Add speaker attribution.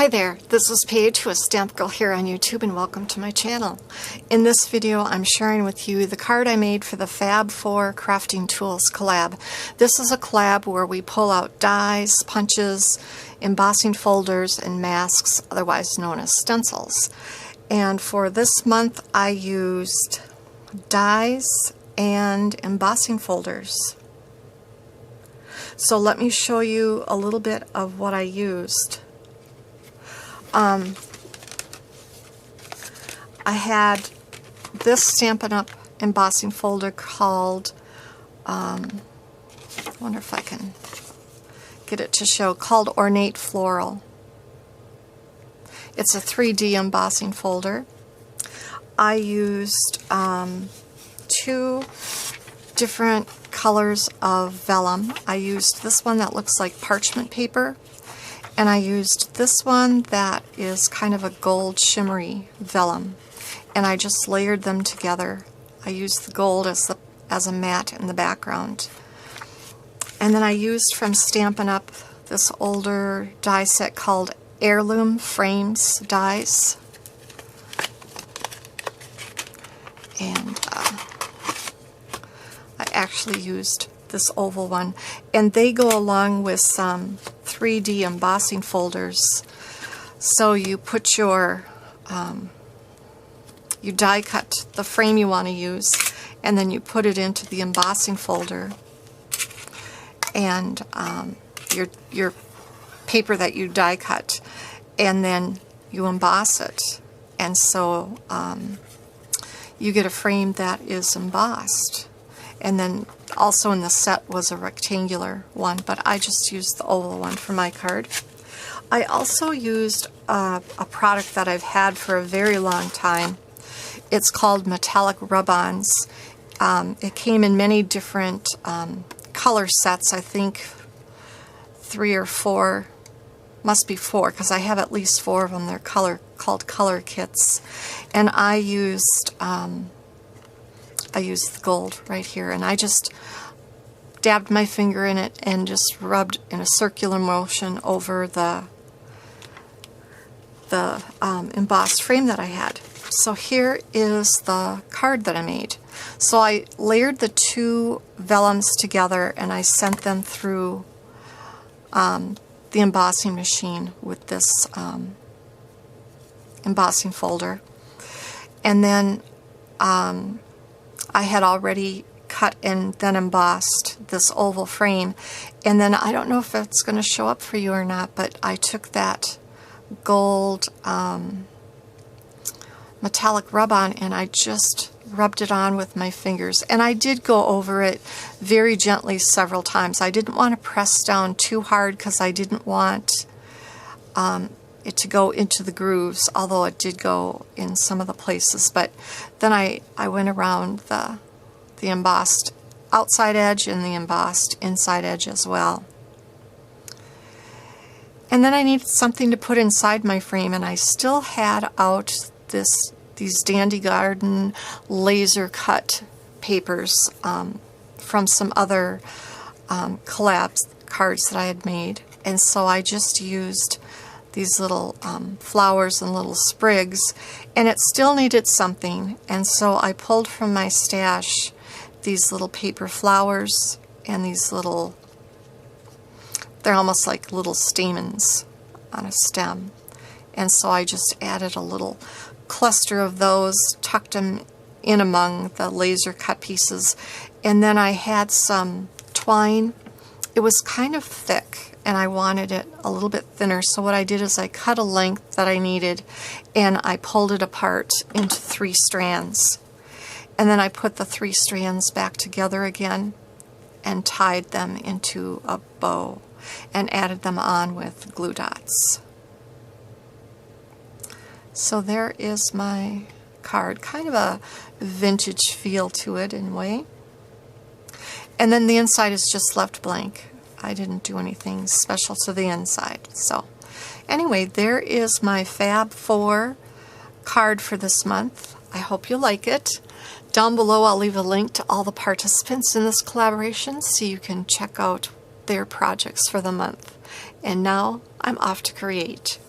Speaker 1: Hi there, this is Paige, who is Stamp Girl here on YouTube, and welcome to my channel. In this video, I'm sharing with you the card I made for the Fab 4 Crafting Tools collab. This is a collab where we pull out dies, punches, embossing folders, and masks, otherwise known as stencils. And for this month, I used dies and embossing folders. So let me show you a little bit of what I used. I had this Stampin' Up! Embossing folder called, I wonder if I can get it to show, called Ornate Floral. It's a 3D embossing folder. I used two different colors of vellum. I used this one that looks like parchment paper, and I used this one that is kind of a gold shimmery vellum, and I just layered them together. I used the gold as a matte in the background. And then I used from Stampin' Up! This older die set called Heirloom Frames Dies. And I actually used this oval one, and they go along with some 3D embossing folders. So you put your you die cut the frame you want to use, and then you put it into the embossing folder, and your paper that you die cut, and then you emboss it, and so you get a frame that is embossed. And then also in the set was a rectangular one, but I just used the oval one for my card. I also used a product that I've had for a very long time. It's called Metallic Rub-Ons. It came in many different color sets, I think 3 or 4, must be 4, because I have at least 4 of them. They're called color kits. And I used the gold right here, and I just dabbed my finger in it and just rubbed in a circular motion over the embossed frame that I had. So here is the card that I made. So I layered the two vellums together, and I sent them through the embossing machine with this embossing folder. And then I had already cut and then embossed this oval frame, and then I don't know if it's going to show up for you or not, but I took that gold metallic rub-on and I just rubbed it on with my fingers, and I did go over it very gently several times. I didn't want to press down too hard because I didn't want it to go into the grooves, although it did go in some of the places. But then I went around the embossed outside edge and the embossed inside edge as well. And then I needed something to put inside my frame, and I still had out these Dandy Garden laser cut papers from some other collab cards that I had made, and so I just used these little flowers and little sprigs, and it still needed something, and so I pulled from my stash these little paper flowers and these little, they're almost like little stamens on a stem, and so I just added a little cluster of those, tucked them in among the laser cut pieces, and then I had some twine. It was kind of thick, and I wanted it a little bit thinner, so what I did is I cut a length that I needed, and I pulled it apart into 3 strands. And then I put the 3 strands back together again and tied them into a bow and added them on with glue dots. So there is my card, kind of a vintage feel to it in a way. And then the inside is just left blank. I didn't do anything special to the inside. So anyway, there is my Fab 4 card for this month. I hope you like it. Down below I'll leave a link to all the participants in this collaboration so you can check out their projects for the month. And now I'm off to create.